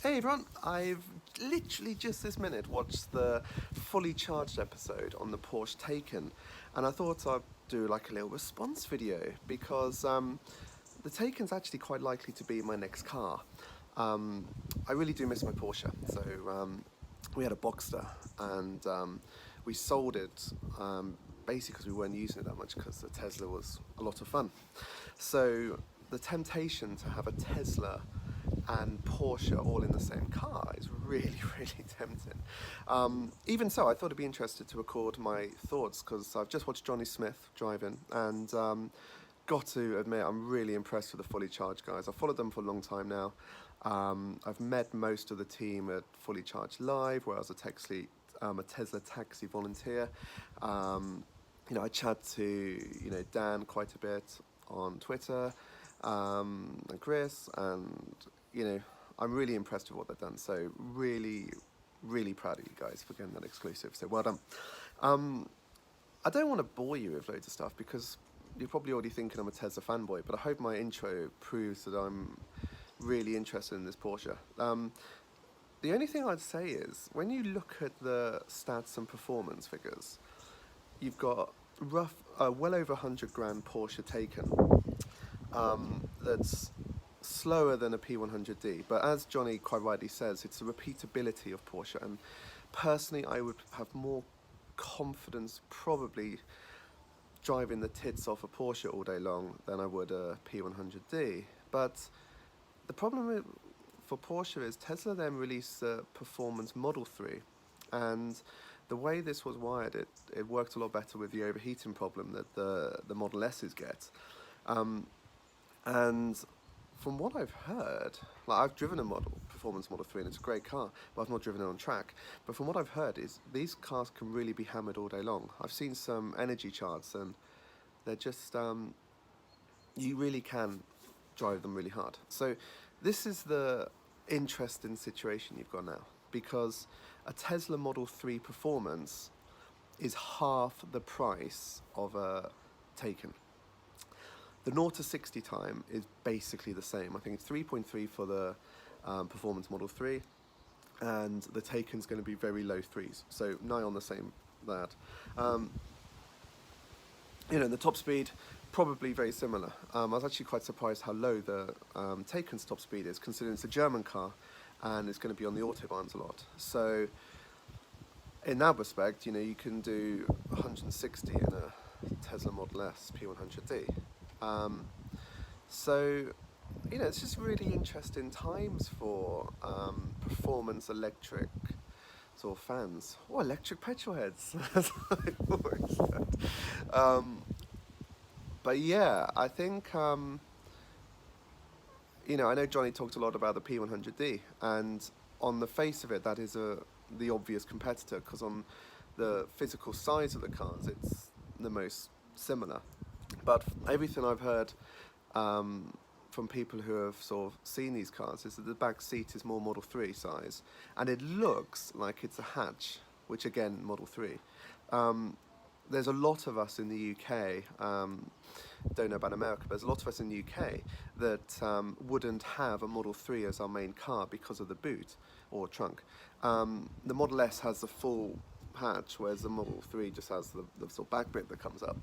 Hey everyone, I've literally just this minute watched the fully charged episode on the Porsche Taycan, and I thought I'd do like a little response video because the Taycan's actually quite likely to be my next car. Um, I really do miss my Porsche, so we had a Boxster and we sold it basically because we weren't using it that much because the Tesla was a lot of fun. So the temptation to have a Tesla and Porsche all in the same car is really, really tempting. Even so, I thought it'd be interesting to record my thoughts because I've just watched Jonny Smith driving and got to admit I'm really impressed with the fully charged guys. I've followed them for a long time now. I've met most of the team at Fully Charged Live, where I was a Tesla taxi volunteer. I chat to Dan quite a bit on Twitter, and Chris, and I'm really impressed with what they've done. So really, really proud of you guys for getting that exclusive. So well done. I don't want to bore you with loads of stuff because you're probably already thinking I'm a Tesla fanboy, but I hope my intro proves that I'm really interested in this Porsche. The only thing I'd say is when you look at the stats and performance figures, you've got well over 100 grand Porsche Taycan. That's slower than a P100D, but as Jonny quite rightly says, it's the repeatability of Porsche, and personally I would have more confidence probably driving the tits off a Porsche all day long than I would a P100D. But the problem for Porsche is Tesla then released the Performance Model 3, and the way this was wired, it worked a lot better with the overheating problem that the Model S's get. And from what I've heard, like I've driven a Performance Model 3 and it's a great car, but I've not driven it on track. But from what I've heard is these cars can really be hammered all day long. I've seen some energy charts and they're just, you really can drive them really hard. So this is the interesting situation you've got now, because a Tesla Model 3 Performance is half the price of a Taycan. The 0 to 60 time is basically the same. I think it's 3.3 for the Performance Model 3, and the Taycan's going to be very low threes, so nigh on the same that. The top speed, probably very similar. I was actually quite surprised how low the Taycan's top speed is, considering it's a German car, and it's going to be on the autobahns a lot. So in that respect, you can do 160 in a Tesla Model S P100D. It's just really interesting times for performance electric sort of fans, or electric petrolheads, as I've always said. But yeah, I think, I know Jonny talked a lot about the P100D, and on the face of it, that is the obvious competitor, because on the physical size of the cars, it's the most similar. But everything I've heard from people who have sort of seen these cars is that the back seat is more Model 3 size, and it looks like it's a hatch, which again, Model 3. There's a lot of us in the UK, don't know about America, but there's a lot of us in the UK that wouldn't have a Model 3 as our main car because of the boot or trunk. The Model S has the full hatch, whereas the Model 3 just has the sort of back bit that comes up.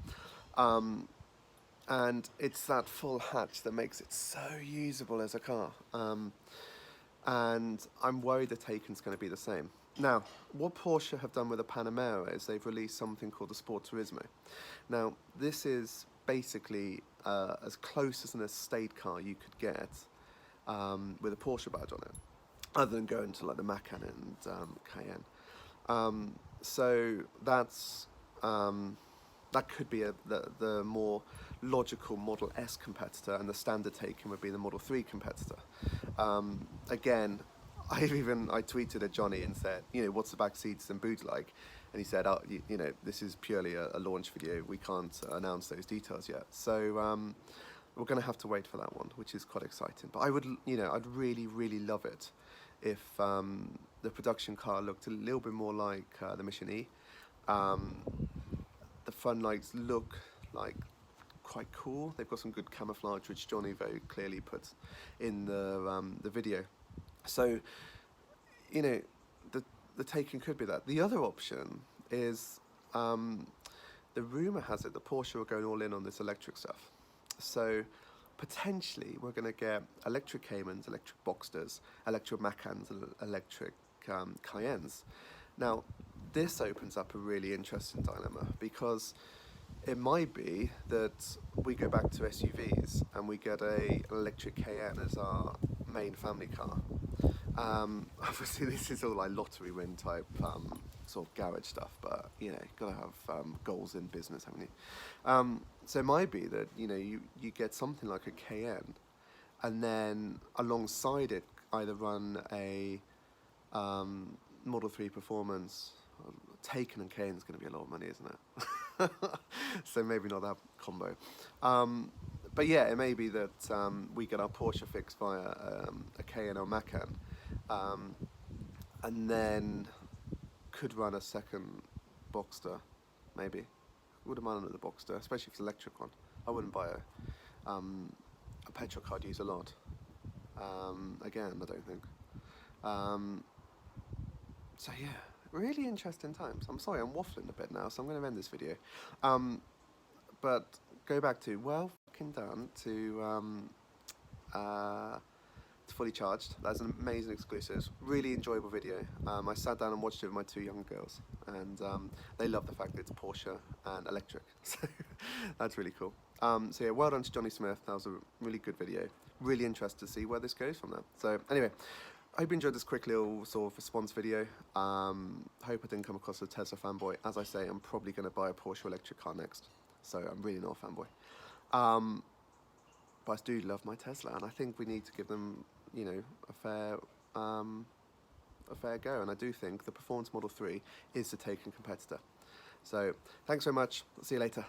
And it's that full hatch that makes it so usable as a car. And I'm worried the Taycan's going to be the same. Now, what Porsche have done with the Panamera is they've released something called the Sport Turismo. Now, this is basically as close as an estate car you could get with a Porsche badge on it, other than going to like the Macan and Cayenne. So that's that could be the more logical Model S competitor, and the standard Taycan would be the Model 3 competitor. Again, I tweeted at Jonny and said, what's the back seats and boot like? And he said, this is purely a launch video. We can't announce those details yet. So we're going to have to wait for that one, which is quite exciting. But I'd really, really love it if the production car looked a little bit more like the Mission E. The front lights look like quite cool. They've got some good camouflage, which Jonny very clearly puts in the video. So, you know, the Taycan could be that. The other option is, the rumor has it that Porsche are going all in on this electric stuff. So potentially we're going to get electric Caymans, electric Boxsters, electric Macans, and electric Cayennes. Now, this opens up a really interesting dilemma, because it might be that we go back to SUVs and we get an electric Cayenne as our main family car. Obviously, this is all like lottery win type sort of garage stuff, but you know, gotta have goals in business, haven't you? So it might be that you get something like a Cayenne, and then alongside it, either run a Model 3 Performance. Taycan and Cayenne is going to be a lot of money, isn't it? So maybe not that combo. But yeah, it may be that we get our Porsche fix via a Cayenne or Macan, and then could run a second Boxster, maybe. Wouldn't mind another Boxster, especially if it's an electric one. I wouldn't buy a petrol car I'd use a lot. Again, I don't think. So yeah, really interesting times. I'm sorry, I'm waffling a bit now, so I'm going to end this video. But go back to, well fucking done to Fully Charged. That's an amazing exclusive. Really enjoyable video. I sat down and watched it with my two young girls, and they love the fact that it's Porsche and electric. So that's really cool. So yeah, well done to Jonny Smith. That was a really good video. Really interested to see where this goes from there. So anyway, I hope you enjoyed this quick little sort of response video. Hope I didn't come across as a Tesla fanboy. As I say, I'm probably going to buy a Porsche electric car next. So I'm really not a fanboy. But I do love my Tesla, and I think we need to give them, a fair go. And I do think the Performance Model 3 is the Taycan competitor. So thanks very much. See you later.